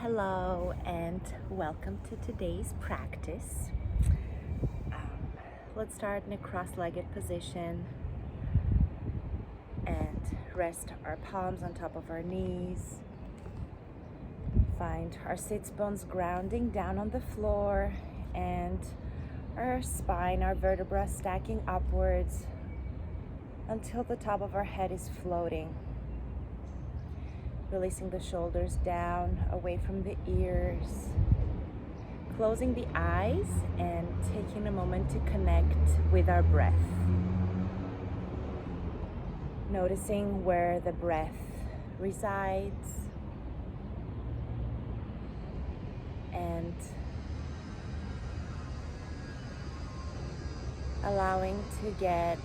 Hello and welcome to today's practice. Let's start in a cross-legged position and rest our palms on top of our knees. Find our sits bones grounding down on the floor and our spine, our vertebrae stacking upwards until the top of our head is floating. Releasing the shoulders down, away from the ears. Closing the eyes and taking a moment to connect with our breath. Noticing where the breath resides and allowing to get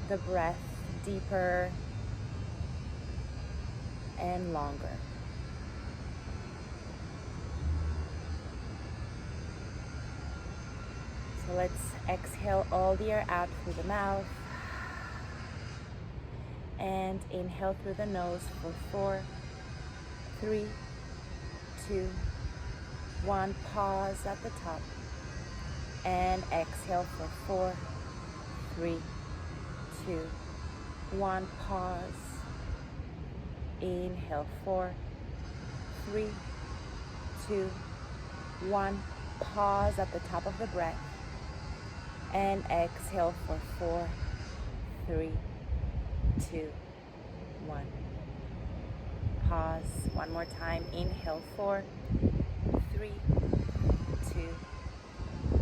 the breath deeper and longer. So let's exhale all the air out through the mouth and inhale through the nose for 4, 3, 2, 1. Pause at the top and exhale for 4, 3, 2, 1. Pause. Inhale, 4, 3, 2, 1. Pause at the top of the breath. And exhale for 4, 3, 2, 1. Pause. One more time. Inhale, 4, 3, 2,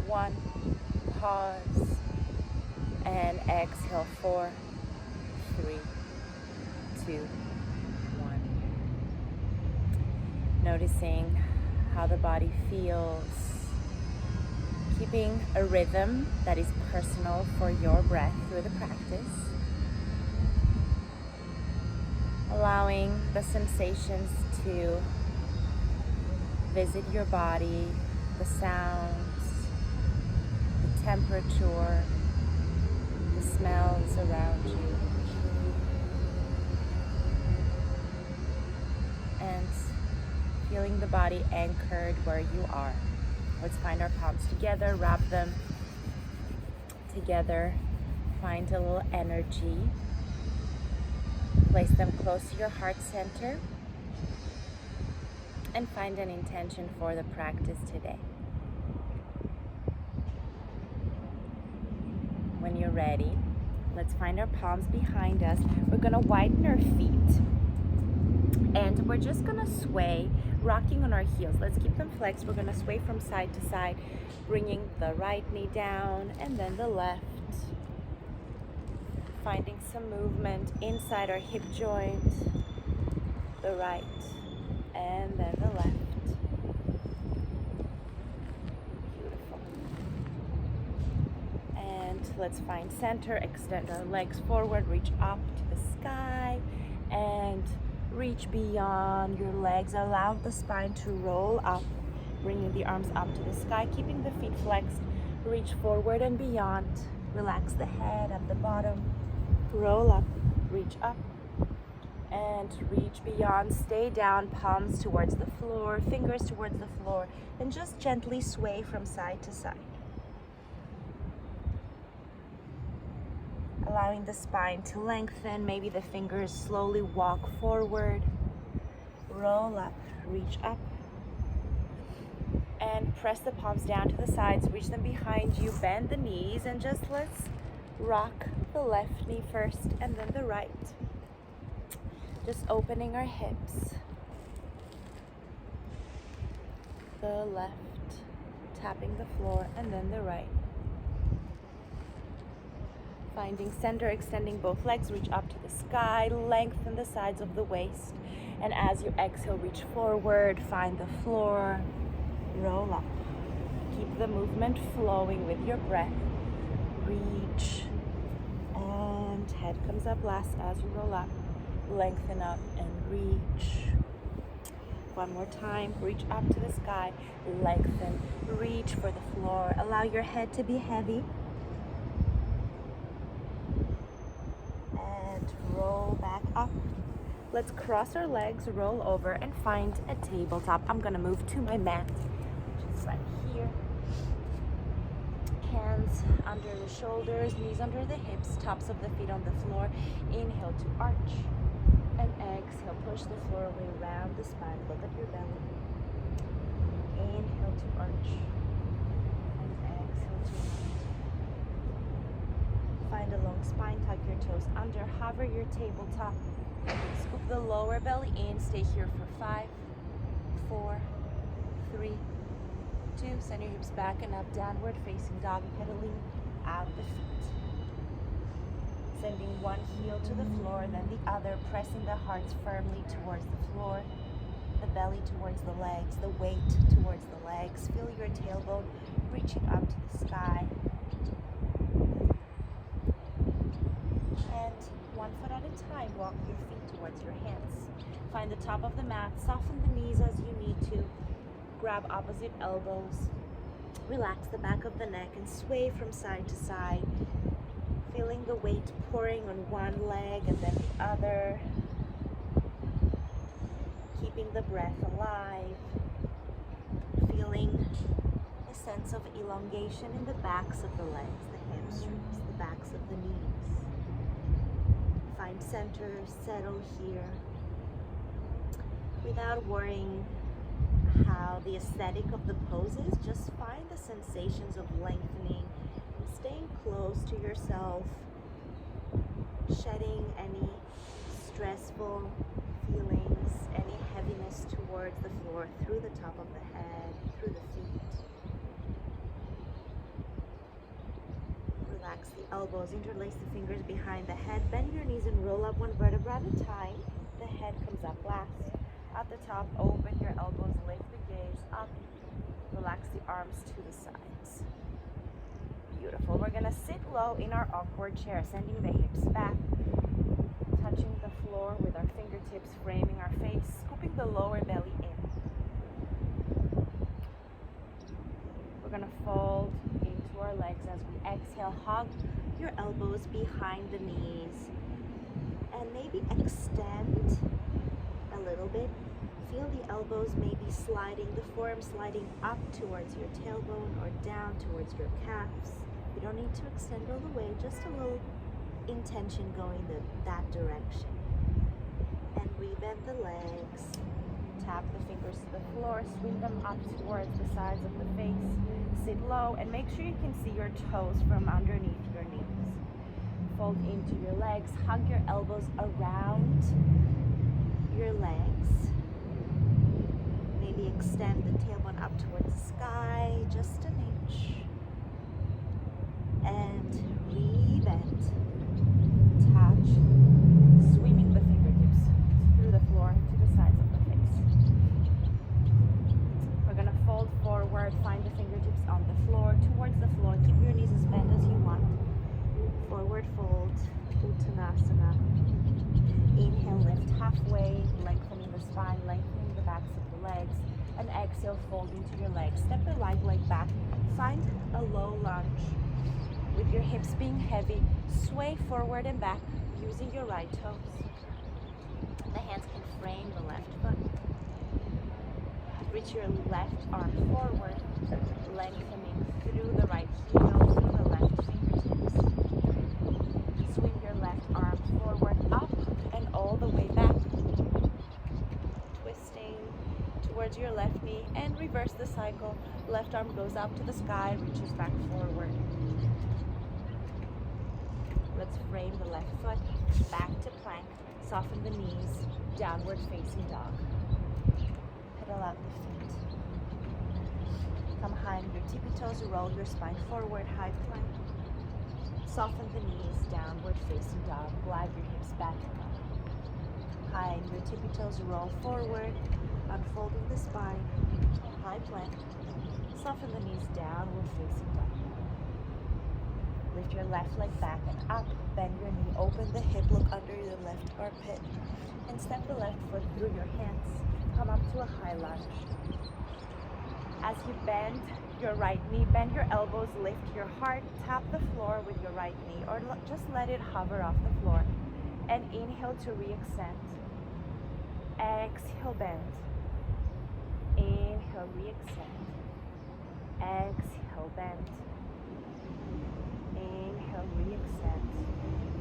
1. Pause. And exhale, 4, 3, 2, noticing how the body feels, keeping a rhythm that is personal for your breath through the practice, allowing the sensations to visit your body, the sounds, the temperature, the smells around you, and feeling the body anchored where you are. Let's find our palms together, wrap them together, find a little energy, place them close to your heart center, and find an intention for the practice today. When you're ready, let's find our palms behind us. We're gonna widen our feet and we're just gonna sway, rocking on our heels. Let's keep them flexed. We're gonna sway from side to side, bringing the right knee down and then the left. Finding some movement inside our hip joint, the right and then the left. Beautiful. And let's find center, extend our legs forward, reach up to the sky and reach beyond your legs. Allow the spine to roll up, bringing the arms up to the sky, keeping the feet flexed. Reach forward and beyond. Relax the head at the bottom. Roll up, reach up, and reach beyond. Stay down, palms towards the floor, fingers towards the floor, and just gently sway from side to side. Allowing the spine to lengthen, maybe the fingers slowly walk forward, roll up, reach up, and press the palms down to the sides, reach them behind you, bend the knees, and just let's rock the left knee first and then the right. Just opening our hips. The left, tapping the floor, and then the right. Finding center, extending both legs, reach up to the sky, lengthen the sides of the waist. And as you exhale, reach forward, find the floor, roll up. Keep the movement flowing with your breath. Reach, and head comes up last as you roll up. Lengthen up and reach. One more time, reach up to the sky, lengthen, reach for the floor. Allow your head to be heavy. Roll back up, Let's cross our legs, roll over, and find a tabletop. I'm gonna move to my mat, which is right here. Hands under the shoulders, knees under the hips, tops of the feet on the floor. Inhale to arch, and exhale, push the floor away, round the spine, look at your belly. Inhale to arch, and exhale to round. Find a long spine, tuck your toes under, hover your tabletop. Scoop the lower belly in, stay here for 5, 4, 3, 2, send your hips back and up, downward facing dog, pedaling out the feet. Sending one heel to the floor, then the other, pressing the hearts firmly towards the floor, the belly towards the legs, the weight towards the legs. Feel your tailbone reaching up to the sky. And one foot at a time, walk your feet towards your hands. Find the top of the mat, soften the knees as you need to. Grab opposite elbows. Relax the back of the neck and sway from side to side. Feeling the weight pouring on one leg and then the other. Keeping the breath alive. Feeling a sense of elongation in the backs of the legs, the hamstrings, the backs of the knees. Find center, settle here. Without worrying how the aesthetic of the pose is, just find the sensations of lengthening and staying close to yourself, shedding any stressful feelings, any heaviness towards the floor, through the top of the head, through the feet. Relax the elbows, interlace the fingers behind the head, bend your knees and roll up one vertebra at a time. The head comes up last. At the top, open your elbows, lift the gaze up. Relax the arms to the sides. Beautiful. We're gonna sit low in our awkward chair, sending the hips back, touching the floor with our fingertips, framing our face, scooping the lower belly in. We're gonna fold into our legs as we exhale. Hug your elbows behind the knees and maybe extend a little bit. Feel the elbows maybe sliding, the forearm sliding up towards your tailbone or down towards your calves. You don't need to extend all the way, just a little intention going that direction. And rebend the legs, tap the fingers to the floor, swing them up towards the sides of the face, sit low, and make sure you can see your toes from underneath your knees. Fold into your legs, hug your elbows around your legs. Maybe extend the tailbone up towards the sky, just an inch. And rebend. Touch, sweeping the fingertips through the floor to the sides of the face. We're gonna fold forward, find the fingertips on the floor, towards the floor. Keep your knees as bent as you want. Forward fold, Uttanasana. Inhale, lift halfway, lengthening the spine, lengthening the backs of the legs. And exhale, fold into your legs. Step the right leg back. Find a low lunge. With your hips being heavy, sway forward and back using your right toes. The hands can frame the left foot. Reach your left arm forward, lengthening through the right heel, through the left fingertips. Swing your left arm forward, up and all the way back. Twisting towards your left knee and reverse the cycle. Left arm goes up to the sky, reaches back forward. Let's frame the left foot, back to plank, soften the knees, downward facing dog. Pedal out the feet. Come high on your tippy toes, roll your spine forward, high plank. Soften the knees, downward facing dog, glide your hips back and up. High on your tippy toes, roll forward, unfolding the spine, high plank. Soften the knees, downward facing dog. Lift your left leg back and up, bend your knee, open the hip, look under your left armpit, and step the left foot through your hands. Come up to a high lunge. As you bend your right knee, bend your elbows, lift your heart, tap the floor with your right knee, or just let it hover off the floor. And inhale to re-extend. Exhale, bend. Inhale, re-extend. Exhale, bend. Inhale, re-extend.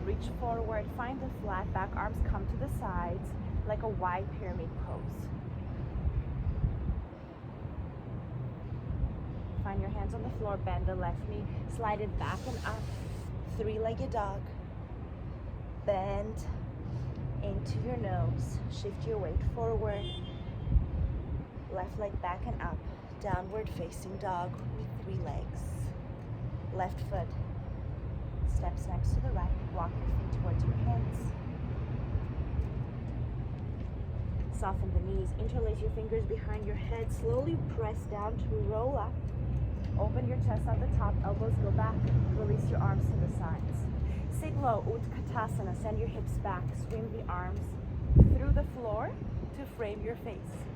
Reach forward, find the flat back, arms come to the sides like a wide pyramid pose. Find your hands on the floor, bend the left knee, slide it back and up. Three-legged dog. Bend into your nose, shift your weight forward. Left leg back and up. Downward facing dog with 3 legs. Left foot steps next to the right. Walk your feet towards your hands. Soften the knees. Interlace your fingers behind your head. Slowly press down to roll up. Open your chest at the top. Elbows go back. Release your arms to the sides. Sit low, Utkatasana. Send your hips back. Swing the arms through the floor to frame your face.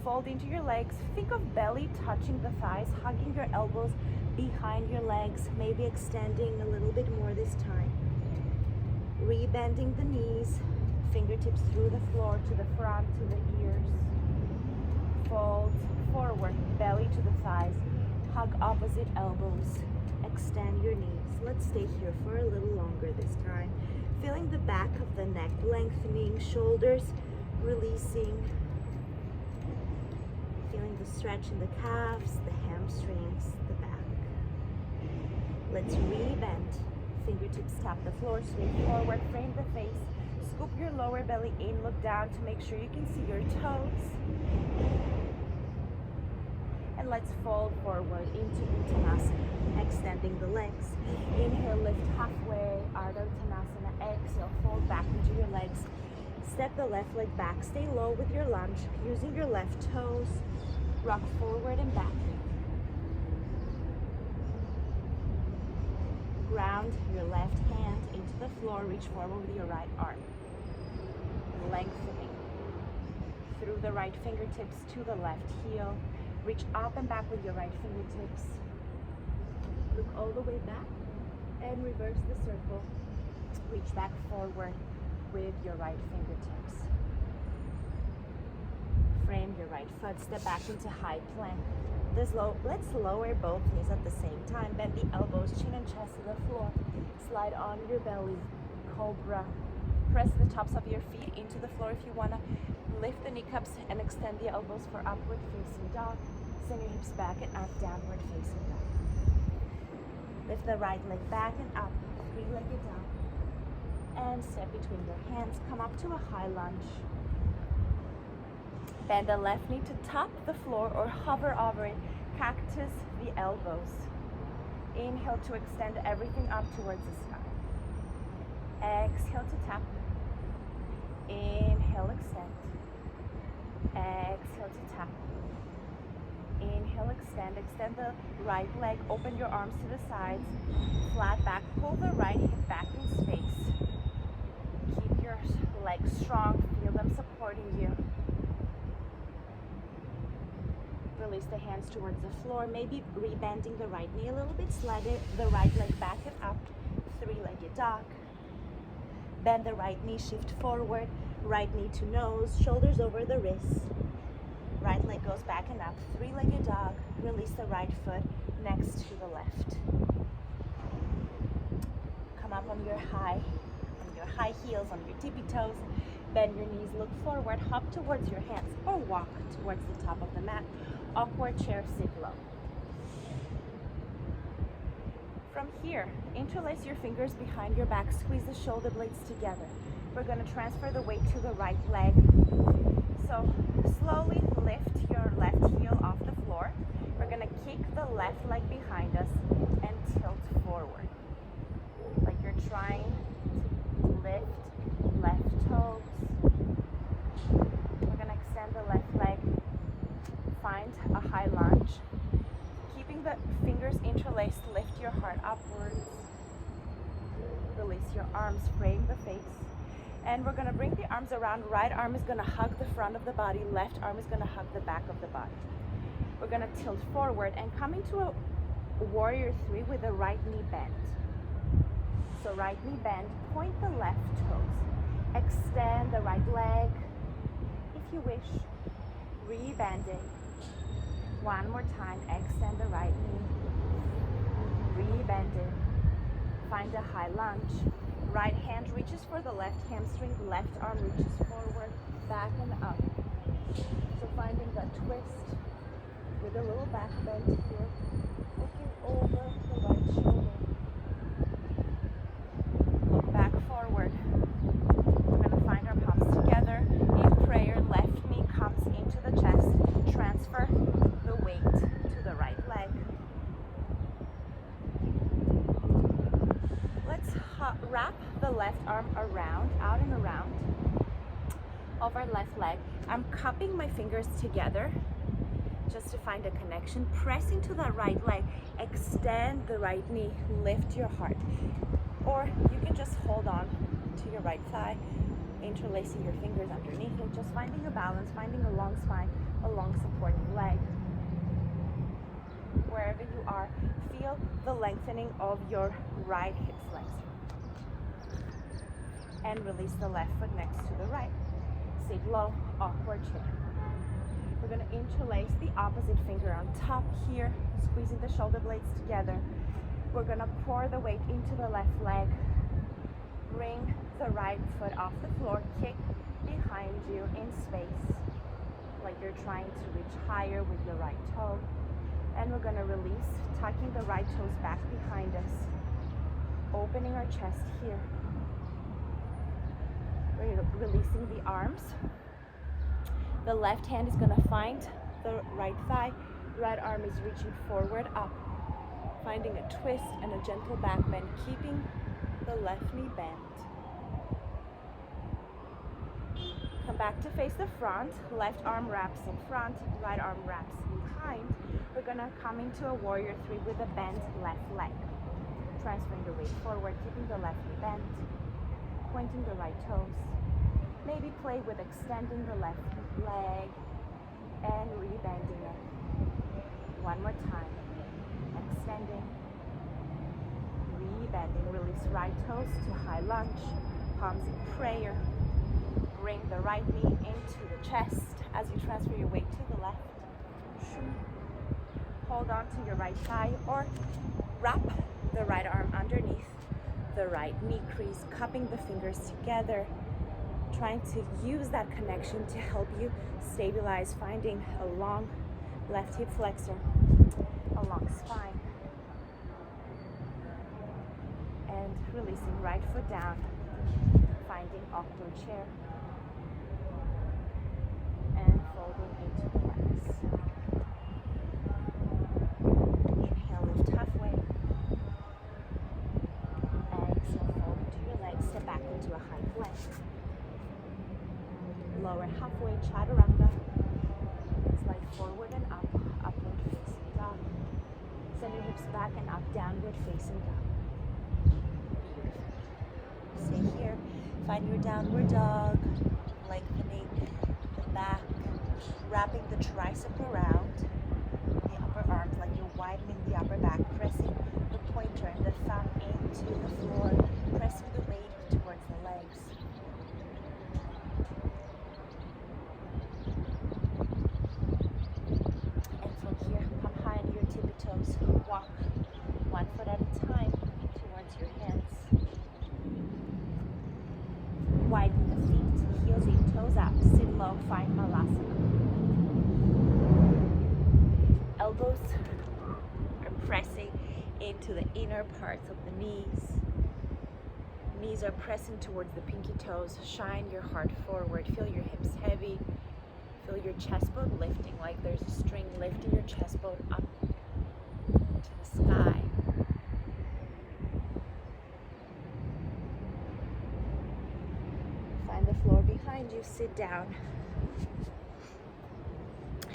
Fold into your legs. Think of belly touching the thighs, hugging your elbows behind your legs, maybe extending a little bit more this time. Rebending the knees, fingertips through the floor to the front, to the ears. Fold forward, belly to the thighs. Hug opposite elbows. Extend your knees. Let's stay here for a little longer this time. Feeling the back of the neck lengthening, shoulders releasing. Feeling the stretch in the calves, the hamstrings, the back. Let's rebend. Fingertips tap the floor, swing forward, frame the face. Scoop your lower belly in, look down to make sure you can see your toes. And let's fold forward into Uttanasana, extending the legs. Inhale, lift halfway, Ardha Uttanasana. Exhale, fold back into your legs. Step the left leg back, stay low with your lunge, using your left toes. Rock forward and back. Ground your left hand into the floor, reach forward with your right arm. Lengthening through the right fingertips to the left heel. Reach up and back with your right fingertips. Look all the way back and reverse the circle. Reach back forward with your right fingertips. Frame your right foot, step back into high plank. Let's lower both knees at the same time. Bend the elbows, chin and chest to the floor. Slide on your belly, cobra. Press the tops of your feet into the floor if you want to. Lift the kneecaps and extend the elbows for upward facing dog. Send your hips back and up, downward facing dog. Lift the right leg back and up, 3-legged dog. And step between your hands, come up to a high lunge. Bend the left knee to top the floor or hover over it, cactus the elbows. Inhale to extend everything up towards the sky. Exhale to tap. Inhale, extend. Exhale to tap. Inhale, extend. Extend the right leg, open your arms to the sides. Flat back, pull the right hip back in space. Keep your legs strong, feel them supporting you. Release the hands towards the floor, maybe rebending the right knee a little bit, slide the right leg back and up, 3-legged dog. Bend the right knee, shift forward, right knee to nose, shoulders over the wrists. Right leg goes back and up, 3-legged dog. Release the right foot next to the left. Come up on your high heels, on your tippy toes. Bend your knees, look forward, hop towards your hands or walk towards the top of the mat. Awkward chair, sit low. From here, interlace your fingers behind your back, squeeze the shoulder blades together. We're going to transfer the weight to the right leg. So slowly lift your left heel off the floor. We're going to kick the left leg behind us and tilt forward. Like you're trying to lift left toes. We're going to extend the left leg. Find a high lunge. Keeping the fingers interlaced, lift your heart upwards. Release your arms, frame the face. And we're going to bring the arms around. Right arm is going to hug the front of the body. Left arm is going to hug the back of the body. We're going to tilt forward and come into a warrior 3 with the right knee bent. So right knee bend, point the left toes. Extend the right leg. you wish. Rebending. One more time, extend the right knee. Rebending. Find a high lunge. Right hand reaches for the left hamstring, left arm reaches forward, back and up. So finding that twist with a little back bend here, looking over the right shoulder. Look back forward. We're going to find our palms together. In prayer, left knee comes into the chest. Transfer the weight to the right leg. Let's wrap the left arm around, out and around of our left leg. I'm cupping my fingers together just to find a connection. Press into that right leg. Extend the right knee. Lift your heart. Or you can just hold on to your right thigh, interlacing your fingers underneath it, just finding a balance, finding a long spine, a long supporting leg. Wherever you are, feel the lengthening of your right hip flexor. And release the left foot next to the right. Sit low, awkward chair. We're going to interlace the opposite finger on top here, squeezing the shoulder blades together. We're going to pour the weight into the left leg. Bring the right foot off the floor, kick behind you in space, like you're trying to reach higher with your right toe. And we're going to release, tucking the right toes back behind us, opening our chest here. We're releasing the arms. The left hand is going to find the right thigh. Right arm is reaching forward, up. Finding a twist and a gentle back bend, keeping the left knee bent. Come back to face the front. Left arm wraps in front, right arm wraps behind. We're going to come into a warrior three with a bent left leg. Transferring the weight forward, keeping the left knee bent, pointing the right toes. Maybe play with extending the left leg and rebending it. One more time. Extending, rebending. Release right toes to high lunge, palms in prayer. Bring the right knee into the chest as you transfer your weight to the left. Hold on to your right thigh or wrap the right arm underneath the right knee crease, cupping the fingers together, trying to use that connection to help you stabilize, finding a long left hip flexor, a long spine, and releasing right foot down, finding awkward chair, and folding into the legs. Inhale, lift halfway. Exhale, fold into your legs, step back into a high plank. Lower halfway, chaturanga. Slide forward and up, upward facing dog. Send your hips back and up, downward facing dog. Stay here. Find your downward dog, lengthening the back, wrapping the tricep around the upper arms like you're widening the upper back, pressing the pointer and the thumb into the floor, pressing the weight towards the legs. And from here, come high on your tippy toes. Walk one foot at a time towards your hands. Widen the feet, heels in, toes out. Sit low, find Malasana. Elbows are pressing into the inner parts of the knees. Knees are pressing towards the pinky toes. Shine your heart forward. Feel your hips heavy. Feel your chest bone lifting like there's a string lifting your chest bone up to the sky. Find the floor behind you. Sit down.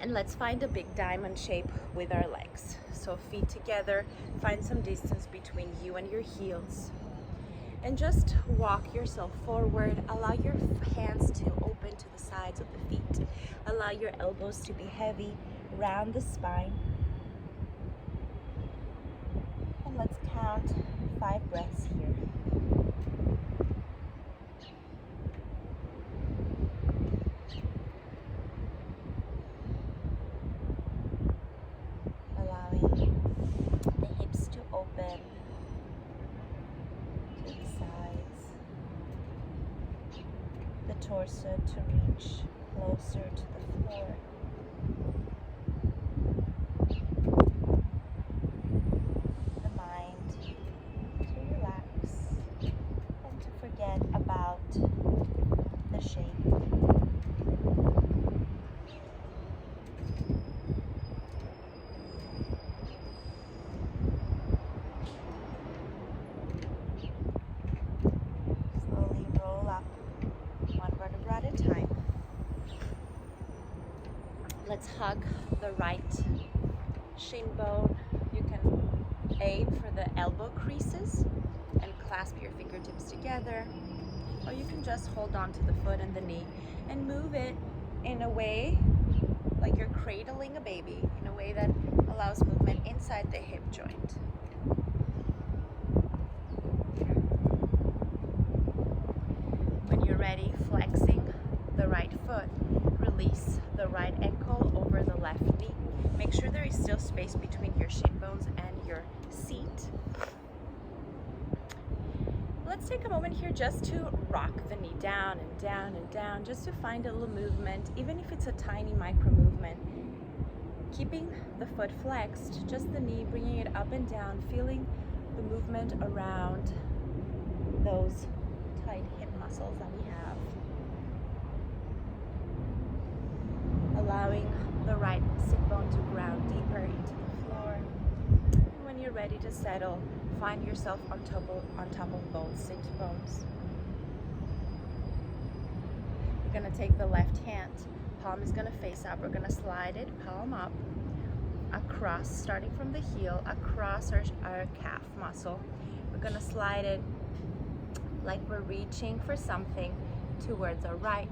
And let's find a big diamond shape with our legs. So feet together, find some distance between you and your heels. And just walk yourself forward. Allow your hands to open to the sides of the feet. Allow your elbows to be heavy, round the spine. And let's count 5 breaths here. torso to reach closer to the floor. The mind to relax and to forget about the shape. Slowly roll up one vertebra at a time. Let's hug the right shin bone. You can aim for the elbow creases and clasp your fingertips together, or you can just hold on to the foot and the knee and move it in a way like you're cradling a baby, in a way that allows movement inside the hip joint. When you're ready, flexing the right foot, release the right ankle over the left knee. Make sure there is still space between your shin bones and your seat. Let's take a moment here just to rock the knee down and down and down, just to find a little movement, even if it's a tiny micro movement. Keeping the foot flexed, just the knee, bringing it up and down, feeling the movement around those tight hip muscles that we have. Allowing the right sit bone to ground deeper into the floor. And when you're ready to settle, find yourself on top of both sit bones. You're going to take the left hand, palm is going to face up. We're going to slide it palm up, across, starting from the heel, across our calf muscle. We're going to slide it like we're reaching for something towards our right.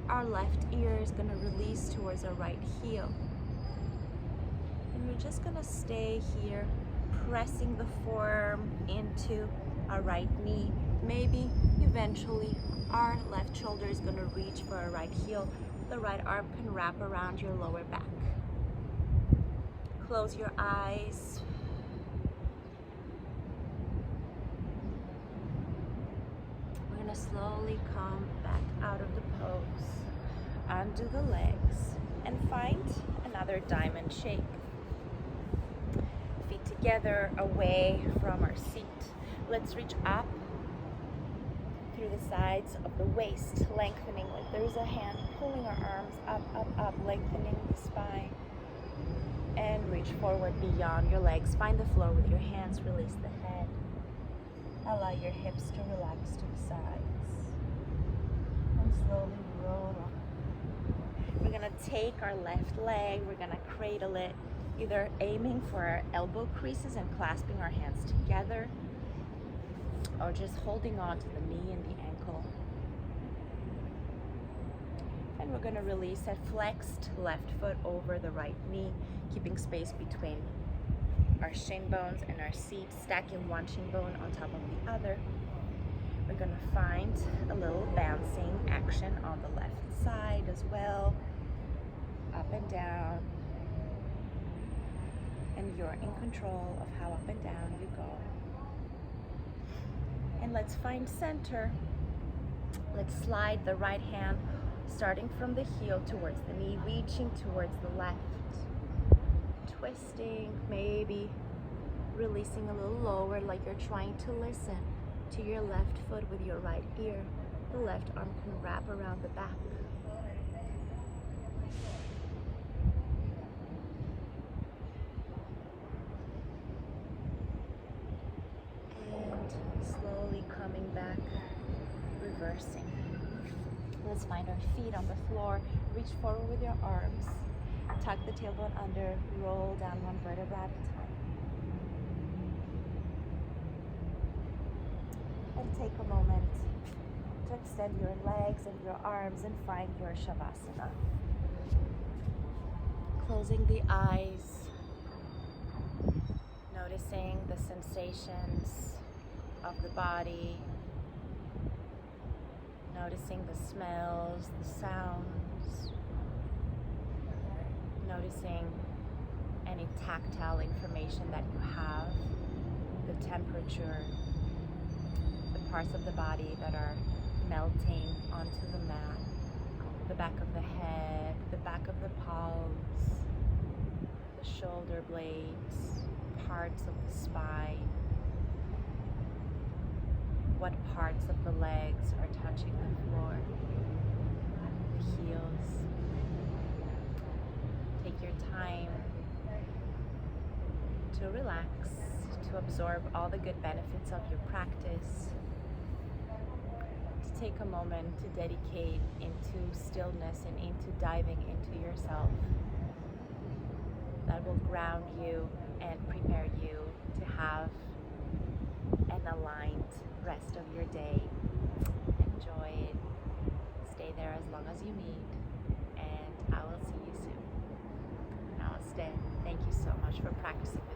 Our left ear is going to release towards our right heel. And we're just going to stay here, pressing the forearm into our right knee. Maybe eventually our left shoulder is going to reach for our right heel. The right arm can wrap around your lower back. Close your eyes. We're going to slowly come back out of the pose, undo the legs, and find another diamond shape. Feet together, away from our seat. Let's reach up through the sides of the waist, lengthening like there's a hand pulling our arms up, up, up, lengthening the spine. And reach forward beyond your legs. Find the floor with your hands, release the head. Allow your hips to relax to the sides. And slowly roll up. We're gonna take our left leg, we're gonna cradle it, either aiming for our elbow creases and clasping our hands together, or just holding on to the knee and the ankle. And we're gonna release that flexed left foot over the right knee, keeping space between our shin bones and our seat, stacking one shin bone on top of the other. We're gonna find a little bouncing action on the left side as well, up and down. And you're in control of how up and down you go. And let's find center. Let's slide the right hand, starting from the heel towards the knee, reaching towards the left. Twisting, maybe releasing a little lower, like you're trying to listen to your left foot with your right ear. The left arm can wrap around the back. And slowly coming back, reversing. Let's find our feet on the floor. Reach forward with your arms. Tuck the tailbone under, roll down one vertebra at a time. And take a moment to extend your legs and your arms and find your Shavasana. Closing the eyes, noticing the sensations of the body, noticing the smells, the sounds, noticing any tactile information that you have, the temperature, the parts of the body that are melting onto the mat, the back of the head, the back of the palms, the shoulder blades, parts of the spine, what parts of the legs are touching the floor, the heels. Take your time to relax, to absorb all the good benefits of your practice, to take a moment to dedicate into stillness and into diving into yourself. That will ground you and prepare you to have an aligned rest of your day. Enjoy it. Stay there as long as you need, and I will see you soon. Namaste. Thank you so much for practicing with me.